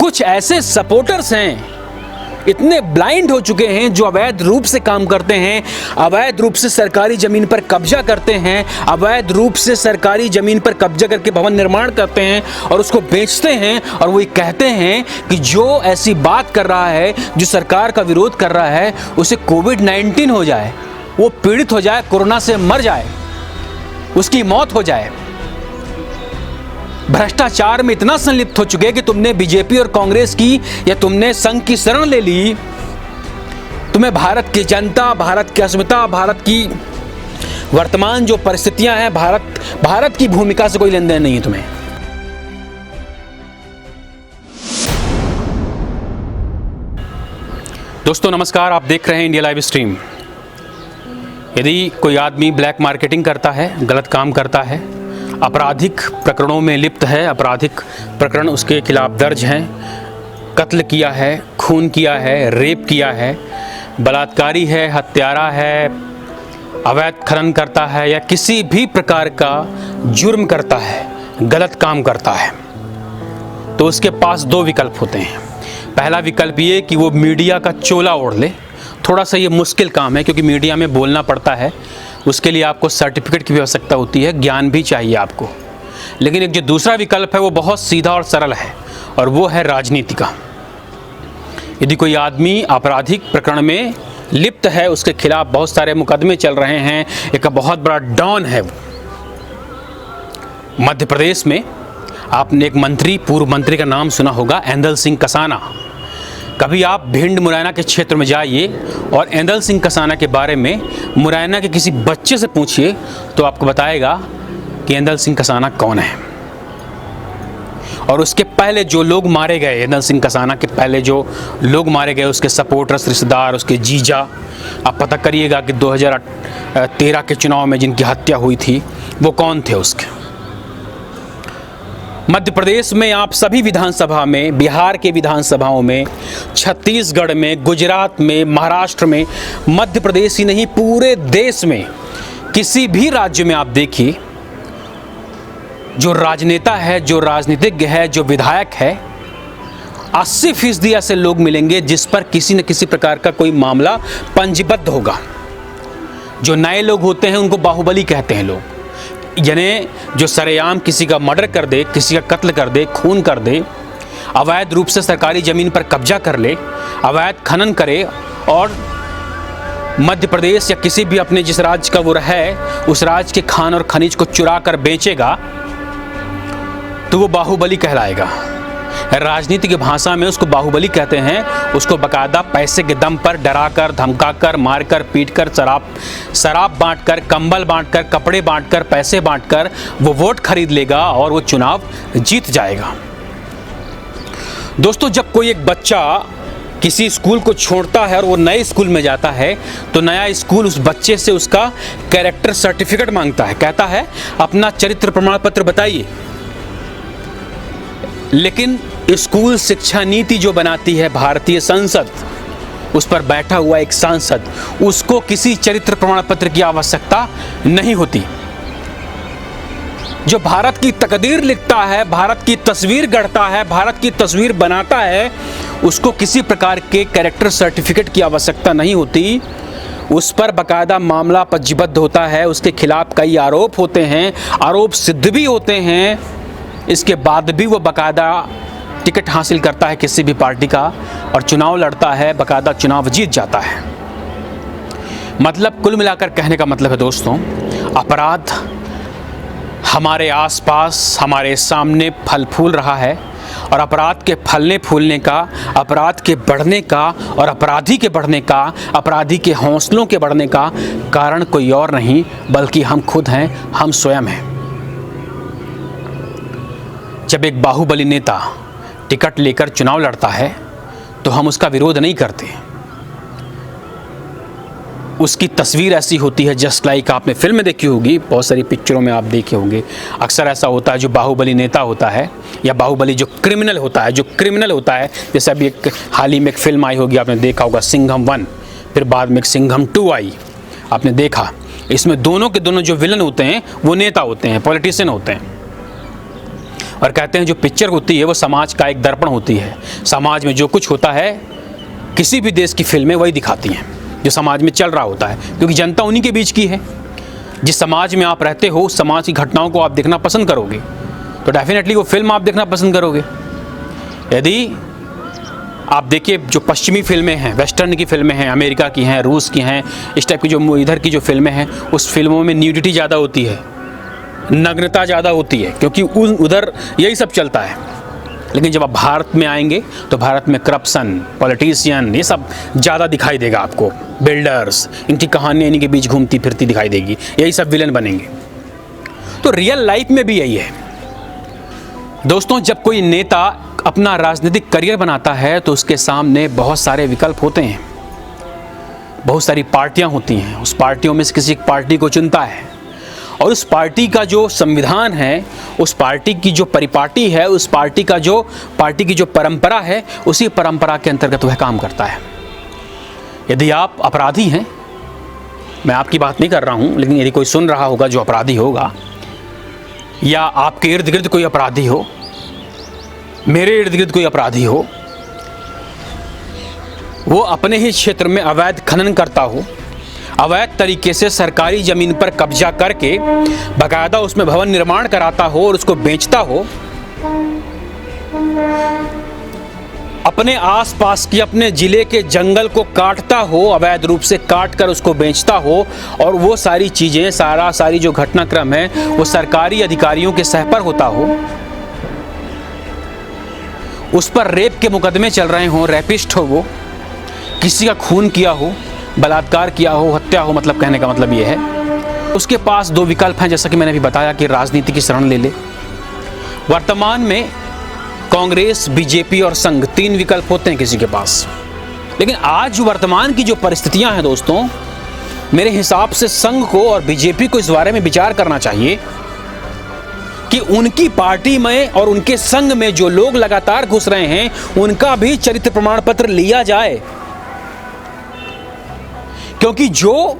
कुछ ऐसे सपोर्टर्स हैं, इतने ब्लाइंड हो चुके हैं, जो अवैध रूप से काम करते हैं, अवैध रूप से सरकारी ज़मीन पर कब्जा करते हैं, अवैध रूप से सरकारी ज़मीन पर कब्जा करके भवन निर्माण करते हैं और उसको बेचते हैं। और वो कहते हैं कि जो ऐसी बात कर रहा है, जो सरकार का विरोध कर रहा है, उसे कोविड-19 हो जाए, वो पीड़ित हो जाए, कोरोना से मर जाए, उसकी मौत हो जाए। भ्रष्टाचार में इतना संलिप्त हो चुके कि तुमने बीजेपी और कांग्रेस की या तुमने संघ की शरण ले ली। तुम्हें भारत की जनता, भारत की अस्मिता, भारत की वर्तमान जो परिस्थितियां हैं, भारत की भूमिका से कोई लेन देन नहीं है तुम्हें। दोस्तों नमस्कार, आप देख रहे हैं इंडिया लाइव स्ट्रीम। यदि कोई आदमी ब्लैक मार्केटिंग करता है, गलत काम करता है, आपराधिक प्रकरणों में लिप्त है, आपराधिक प्रकरण उसके खिलाफ दर्ज हैं, कत्ल किया है, खून किया है, रेप किया है, बलात्कारी है, हत्यारा है, अवैध खनन करता है या किसी भी प्रकार का जुर्म करता है, गलत काम करता है, तो उसके पास दो विकल्प होते हैं। पहला विकल्प ये कि वो मीडिया का चोला ओढ़ ले। थोड़ा सा ये मुश्किल काम है क्योंकि मीडिया में बोलना पड़ता है, उसके लिए आपको सर्टिफिकेट की भी आवश्यकता होती है, ज्ञान भी चाहिए आपको। लेकिन एक जो दूसरा विकल्प है वो बहुत सीधा और सरल है, और वो है राजनीति का। यदि कोई आदमी आपराधिक प्रकरण में लिप्त है, उसके खिलाफ बहुत सारे मुकदमे चल रहे हैं, एक बहुत बड़ा डॉन है वो। मध्य प्रदेश में आपने एक मंत्री, पूर्व मंत्री का नाम सुना होगा, एंदल सिंह कसाना। कभी आप भिंड मुरैना के क्षेत्र में जाइए और एंदल सिंह कसाना के बारे में मुरैना के किसी बच्चे से पूछिए तो आपको बताएगा कि एंदल सिंह कसाना कौन है। और उसके पहले जो लोग मारे गए, एंदल सिंह कसाना के पहले जो लोग मारे गए, उसके सपोर्टर्स, रिश्तेदार, उसके जीजा, आप पता करिएगा कि 2013 के चुनाव में जिनकी हत्या हुई थी वो कौन थे उसके। मध्य प्रदेश में आप सभी विधानसभा में, बिहार के विधानसभाओं में, छत्तीसगढ़ में, गुजरात में, महाराष्ट्र में, मध्य प्रदेश ही नहीं पूरे देश में किसी भी राज्य में आप देखिए, जो राजनेता है, जो राजनीतिज्ञ है, जो विधायक है, 80% ऐसे लोग मिलेंगे जिस पर किसी न किसी प्रकार का कोई मामला पंजीबद्ध होगा। जो नए लोग होते हैं उनको बाहुबली कहते हैं लोग, यानी जो सरेआम किसी का मर्डर कर दे, किसी का कत्ल कर दे, खून कर दे, अवैध रूप से सरकारी ज़मीन पर कब्जा कर ले, अवैध खनन करे और मध्य प्रदेश या किसी भी अपने जिस राज्य का वो है, उस राज्य के खान और खनिज को चुरा कर बेचेगा, तो वो बाहुबली कहलाएगा। राजनीति की भाषा में उसको बाहुबली कहते हैं। उसको बाकायदा पैसे के दम पर डराकर, धमकाकर, मारकर, पीटकर, शराब बांटकर, कंबल बांटकर, कपड़े बांटकर, पैसे बांटकर वो वोट खरीद लेगा और वो चुनाव जीत जाएगा। दोस्तों, जब कोई एक बच्चा किसी स्कूल को छोड़ता है और वो नए स्कूल में जाता है, तो नया स्कूल उस बच्चे से उसका कैरेक्टर सर्टिफिकेट मांगता है, कहता है अपना चरित्र प्रमाण पत्र बताइए। लेकिन स्कूल शिक्षा नीति जो बनाती है भारतीय संसद, उस पर बैठा हुआ एक सांसद, उसको किसी चरित्र प्रमाण पत्र की आवश्यकता नहीं होती। जो भारत की तकदीर लिखता है, भारत की तस्वीर गढ़ता है, भारत की तस्वीर बनाता है, उसको किसी प्रकार के कैरेक्टर सर्टिफिकेट की आवश्यकता नहीं होती। उस पर बाकायदा मामला पंजीबद्ध होता है, उसके खिलाफ कई आरोप होते हैं, आरोप सिद्ध भी होते हैं। इसके बाद भी वो बाकायदा टिकट हासिल करता है किसी भी पार्टी का और चुनाव लड़ता है, बाकायदा चुनाव जीत जाता है। मतलब कुल मिलाकर कहने का मतलब है दोस्तों, अपराध हमारे आसपास, हमारे सामने फल फूल रहा है, और अपराध के फलने फूलने का, अपराध के बढ़ने का और अपराधी के बढ़ने का, अपराधी के हौसलों के बढ़ने का कारण कोई और नहीं बल्कि हम खुद हैं, हम स्वयं हैं। जब एक बाहुबली नेता टिकट लेकर चुनाव लड़ता है तो हम उसका विरोध नहीं करते। उसकी तस्वीर ऐसी होती है, जस्ट लाइक आपने फिल्म देखी होगी, बहुत सारी पिक्चरों में आप देखे होंगे, अक्सर ऐसा होता है जो बाहुबली नेता होता है या बाहुबली जो क्रिमिनल होता है, जैसे अभी एक हाल ही में एक फिल्म आई होगी, आपने देखा होगा सिंघम 1, फिर बाद में एक सिंघम 2 आई, आपने देखा। इसमें दोनों के दोनों जो विलन होते हैं वो नेता होते हैं, पॉलिटिशियन होते हैं। और कहते हैं जो पिक्चर होती है वो समाज का एक दर्पण होती है। समाज में जो कुछ होता है किसी भी देश की फिल्में वही दिखाती हैं जो समाज में चल रहा होता है, क्योंकि जनता उन्हीं के बीच की है। जिस समाज में आप रहते हो उस समाज की घटनाओं को आप देखना पसंद करोगे तो डेफिनेटली वो फिल्म आप देखना पसंद करोगे। यदि आप देखिए जो पश्चिमी फिल्में हैं, वेस्टर्न की फिल्में हैं, अमेरिका की हैं, रूस की हैं, इस टाइप की जो इधर की जो फिल्में हैं उस फिल्मों में न्यूडिटी ज़्यादा होती है, नग्नता ज़्यादा होती है, क्योंकि उधर यही सब चलता है। लेकिन जब आप भारत में आएंगे तो भारत में करप्शन, पॉलिटिशियन, ये सब ज़्यादा दिखाई देगा आपको। बिल्डर्स, इनकी कहानियाँ इन्हीं के बीच घूमती फिरती दिखाई देगी, यही सब विलन बनेंगे। तो रियल लाइफ में भी यही है दोस्तों। जब कोई नेता अपना राजनीतिक करियर बनाता है तो उसके सामने बहुत सारे विकल्प होते हैं, बहुत सारी पार्टियां होती हैं। उस पार्टियों में से किसी एक पार्टी को चुनता है और उस पार्टी का जो संविधान है, उस पार्टी की जो परिपाटी है, उस पार्टी की जो परंपरा है, उसी परंपरा के अंतर्गत वह काम करता है। यदि आप अपराधी हैं, मैं आपकी बात नहीं कर रहा हूं, लेकिन यदि कोई सुन रहा होगा जो अपराधी होगा, या आपके इर्द गिर्द कोई अपराधी हो, मेरे इर्द गिर्द कोई अपराधी हो, वो अपने ही क्षेत्र में अवैध खनन करता हो, अवैध तरीके से सरकारी ज़मीन पर कब्जा करके बाकायदा उसमें भवन निर्माण कराता हो और उसको बेचता हो, अपने आसपास की अपने ज़िले के जंगल को काटता हो, अवैध रूप से काट कर उसको बेचता हो, और वो सारी चीज़ें, सारी जो घटनाक्रम है वो सरकारी अधिकारियों के सह पर होता हो, उस पर रेप के मुकदमे चल रहे हों, रैपिस्ट हो, वो किसी का खून किया हो, बलात्कार किया हो, हत्या हो, मतलब कहने का मतलब ये है, उसके पास दो विकल्प हैं, जैसा कि मैंने अभी बताया कि राजनीति की शरण ले ले। वर्तमान में कांग्रेस, बीजेपी और संघ, तीन विकल्प होते हैं किसी के पास। लेकिन आज वर्तमान की जो परिस्थितियां हैं दोस्तों, मेरे हिसाब से संघ को और बीजेपी को इस बारे में विचार करना चाहिए कि उनकी पार्टी में और उनके संघ में जो लोग लगातार घुस रहे हैं उनका भी चरित्र प्रमाण पत्र लिया जाए। क्योंकि जो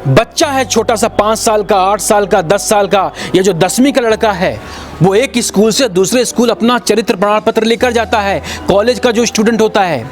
बच्चा है छोटा सा, 5 साल का, 8 साल का, 10 साल का, या जो 10वीं का लड़का है, वो एक स्कूल से दूसरे स्कूल अपना चरित्र प्रमाण पत्र लेकर जाता है। कॉलेज का जो स्टूडेंट होता है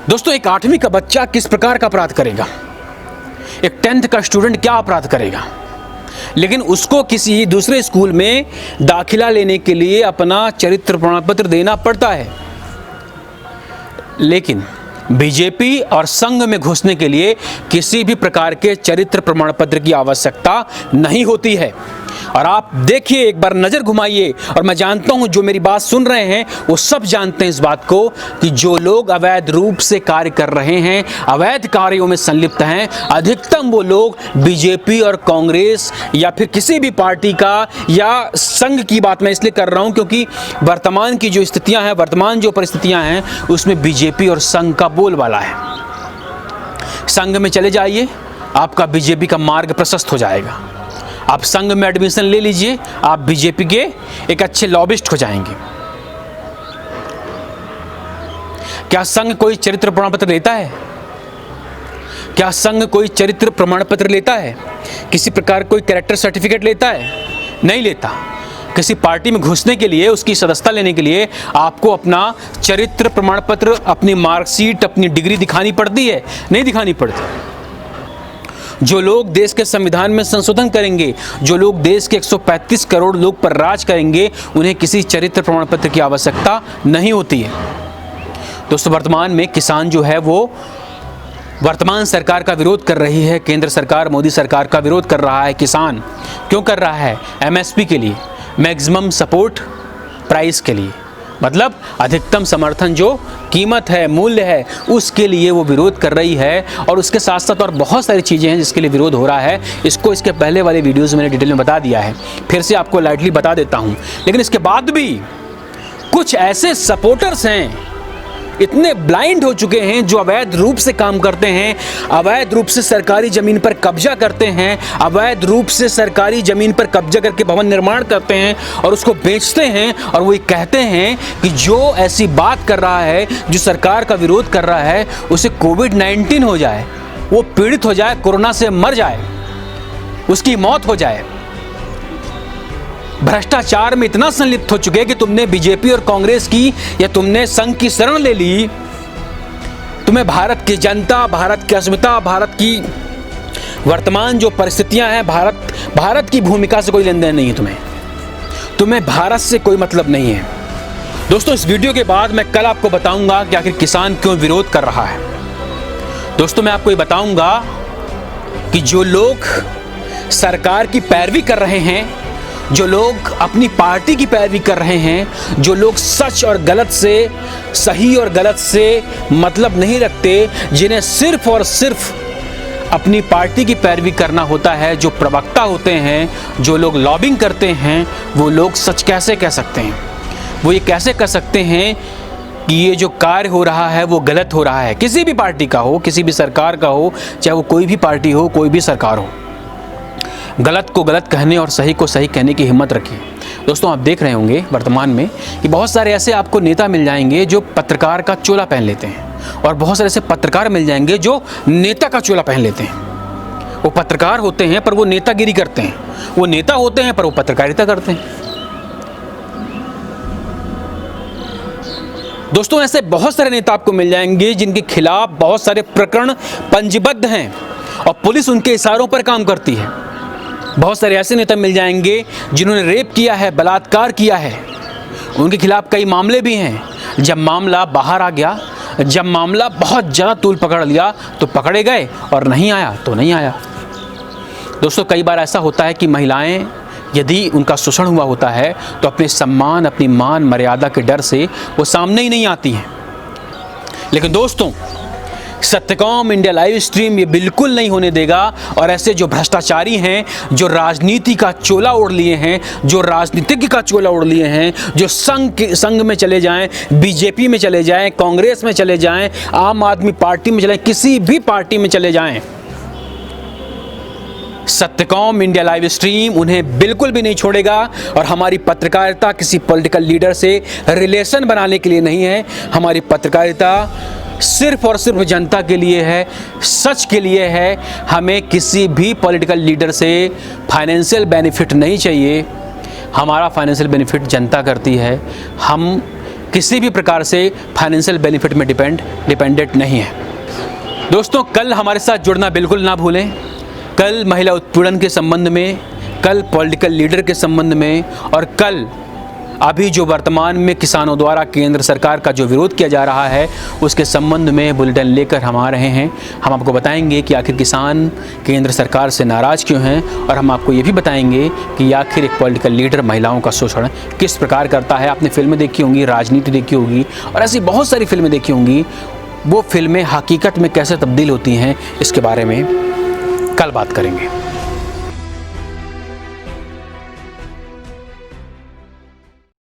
दोस्तों, एक 8वीं का बच्चा किस प्रकार का अपराध करेगा, एक 10th का स्टूडेंट क्या अपराध करेगा, लेकिन उसको किसी दूसरे स्कूल में दाखिला लेने के लिए अपना चरित्र प्रमाण पत्र देना पड़ता है। लेकिन बीजेपी और संघ में घुसने के लिए किसी भी प्रकार के चरित्र प्रमाण पत्र की आवश्यकता नहीं होती है। और आप देखिए, एक बार नज़र घुमाइए, और मैं जानता हूं जो मेरी बात सुन रहे हैं वो सब जानते हैं इस बात को कि जो लोग अवैध रूप से कार्य कर रहे हैं, अवैध कार्यों में संलिप्त हैं, अधिकतम वो लोग बीजेपी और कांग्रेस या फिर किसी भी पार्टी का या संघ की बात मैं इसलिए कर रहा हूं क्योंकि वर्तमान की जो स्थितियां हैं, वर्तमान जो परिस्थितियां हैं, उसमें बीजेपी और संघ का बोलबाला है। संघ में चले जाइए, आपका बीजेपी का मार्ग प्रशस्त हो जाएगा। आप संघ में एडमिशन ले लीजिए, आप बीजेपी के एक अच्छे लॉबिस्ट हो जाएंगे। क्या संघ कोई चरित्र प्रमाण पत्र लेता है? क्या संघ कोई चरित्र प्रमाण पत्र लेता है? किसी प्रकार कोई कैरेक्टर सर्टिफिकेट लेता है? नहीं लेता। किसी पार्टी में घुसने के लिए, उसकी सदस्यता लेने के लिए आपको अपना चरित्र प्रमाण पत्र, अपनी मार्कशीट, अपनी डिग्री दिखानी पड़ती है? नहीं दिखानी पड़ती। जो लोग देश के संविधान में संशोधन करेंगे, जो लोग देश के 135 करोड़ लोग पर राज करेंगे, उन्हें किसी चरित्र प्रमाण पत्र की आवश्यकता नहीं होती है। दोस्तों, वर्तमान में किसान जो है वो वर्तमान सरकार का विरोध कर रही है। केंद्र सरकार, मोदी सरकार का विरोध कर रहा है। किसान क्यों कर रहा है? एमएसपी के लिए, मैक्सिमम सपोर्ट प्राइस के लिए, मतलब अधिकतम समर्थन जो कीमत है, मूल्य है, उसके लिए वो विरोध कर रही है। और उसके साथ साथ और बहुत सारी चीज़ें हैं जिसके लिए विरोध हो रहा है। इसको इसके पहले वाले वीडियोज़ में मैंने डिटेल में बता दिया है, फिर से आपको लाइटली बता देता हूँ। लेकिन इसके बाद भी कुछ ऐसे सपोर्टर्स हैं, इतने ब्लाइंड हो चुके हैं, जो अवैध रूप से काम करते हैं, अवैध रूप से सरकारी ज़मीन पर कब्जा करते हैं, अवैध रूप से सरकारी ज़मीन पर कब्जा करके भवन निर्माण करते हैं और उसको बेचते हैं। और वो कहते हैं कि जो ऐसी बात कर रहा है, जो सरकार का विरोध कर रहा है, उसे कोविड-19 हो जाए, वो पीड़ित हो जाए, कोरोना से मर जाए, उसकी मौत हो जाए, भ्रष्टाचार में इतना संलिप्त हो चुके कि तुमने बीजेपी और कांग्रेस की या तुमने संघ की शरण ले ली। तुम्हें भारत की जनता, भारत की अस्मिता, भारत की वर्तमान जो परिस्थितियां हैं, भारत की भूमिका से कोई लेन देन नहीं है। तुम्हें भारत से कोई मतलब नहीं है। दोस्तों, इस वीडियो के बाद मैं कल आपको बताऊंगा कि आखिर किसान क्यों विरोध कर रहा है। दोस्तों, मैं आपको ये बताऊंगा कि जो लोग सरकार की पैरवी कर रहे हैं, जो लोग अपनी पार्टी की पैरवी कर रहे हैं, जो लोग सच और गलत से, सही और गलत से मतलब नहीं रखते, जिन्हें सिर्फ और सिर्फ अपनी पार्टी की पैरवी करना होता है, जो प्रवक्ता होते हैं, जो लोग लॉबिंग करते हैं, वो लोग सच कैसे कह सकते हैं? वो ये कैसे कह सकते हैं कि ये जो कार्य हो रहा है वो गलत हो रहा है? किसी भी पार्टी का हो, किसी भी सरकार का हो, चाहे वो कोई भी पार्टी हो, कोई भी सरकार हो, गलत को गलत कहने और सही को सही कहने की हिम्मत रखिए। दोस्तों, आप देख रहे होंगे वर्तमान में कि बहुत सारे ऐसे आपको नेता मिल जाएंगे जो पत्रकार का चोला पहन लेते हैं, और बहुत सारे ऐसे पत्रकार मिल जाएंगे जो नेता का चोला पहन लेते हैं। वो पत्रकार होते हैं पर वो नेतागिरी करते हैं, वो नेता होते हैं पर वो पत्रकारिता करते हैं। दोस्तों, ऐसे बहुत सारे नेता आपको मिल जाएंगे जिनके खिलाफ बहुत सारे प्रकरण पंजीबद्ध हैं और पुलिस उनके इशारों पर काम करती है। बहुत सारे ऐसे नेता मिल जाएंगे जिन्होंने रेप किया है, बलात्कार किया है, उनके खिलाफ कई मामले भी हैं। जब मामला बाहर आ गया, जब मामला बहुत ज़्यादा तूल पकड़ लिया तो पकड़े गए, और नहीं आया तो नहीं आया। दोस्तों, कई बार ऐसा होता है कि महिलाएं, यदि उनका शोषण हुआ होता है तो अपने सम्मान, अपनी मान मर्यादा के डर से वो सामने ही नहीं आती हैं। लेकिन दोस्तों, सत्यकॉम इंडिया लाइव स्ट्रीम ये बिल्कुल नहीं होने देगा, और ऐसे जो भ्रष्टाचारी हैं, जो राजनीति का चोला ओढ़ लिए हैं, जो राजनीतिज्ञ का चोला ओढ़ लिए हैं, जो संघ में चले जाएं, बीजेपी में चले जाएं, कांग्रेस में चले जाएं, आम आदमी पार्टी में चले, किसी भी पार्टी में चले जाएं, सत्यकॉम इंडिया लाइव स्ट्रीम उन्हें बिल्कुल भी नहीं छोड़ेगा। और हमारी पत्रकारिता किसी पॉलिटिकल लीडर से रिलेशन बनाने के लिए नहीं है। हमारी पत्रकारिता सिर्फ और सिर्फ जनता के लिए है, सच के लिए है। हमें किसी भी पॉलिटिकल लीडर से फाइनेंशियल बेनिफिट नहीं चाहिए। हमारा फाइनेंशियल बेनिफिट जनता करती है। हम किसी भी प्रकार से फाइनेंशियल बेनिफिट में डिपेंडेंट नहीं है। दोस्तों, कल हमारे साथ जुड़ना बिल्कुल ना भूलें। कल महिला उत्पीड़न के संबंध में, कल पॉलिटिकल लीडर के संबंध में, और कल अभी जो वर्तमान में किसानों द्वारा केंद्र सरकार का जो विरोध किया जा रहा है उसके संबंध में बुलेटिन लेकर हम आ रहे हैं। हम आपको बताएंगे कि आखिर किसान केंद्र सरकार से नाराज़ क्यों हैं, और हम आपको ये भी बताएंगे कि आखिर एक पॉलिटिकल लीडर महिलाओं का शोषण किस प्रकार करता है। आपने फिल्में देखी होंगी, राजनीति देखी होगी, और ऐसी बहुत सारी फिल्में देखी होंगी। वो फिल्में हकीकत में कैसे तब्दील होती हैं, इसके बारे में कल बात करेंगे।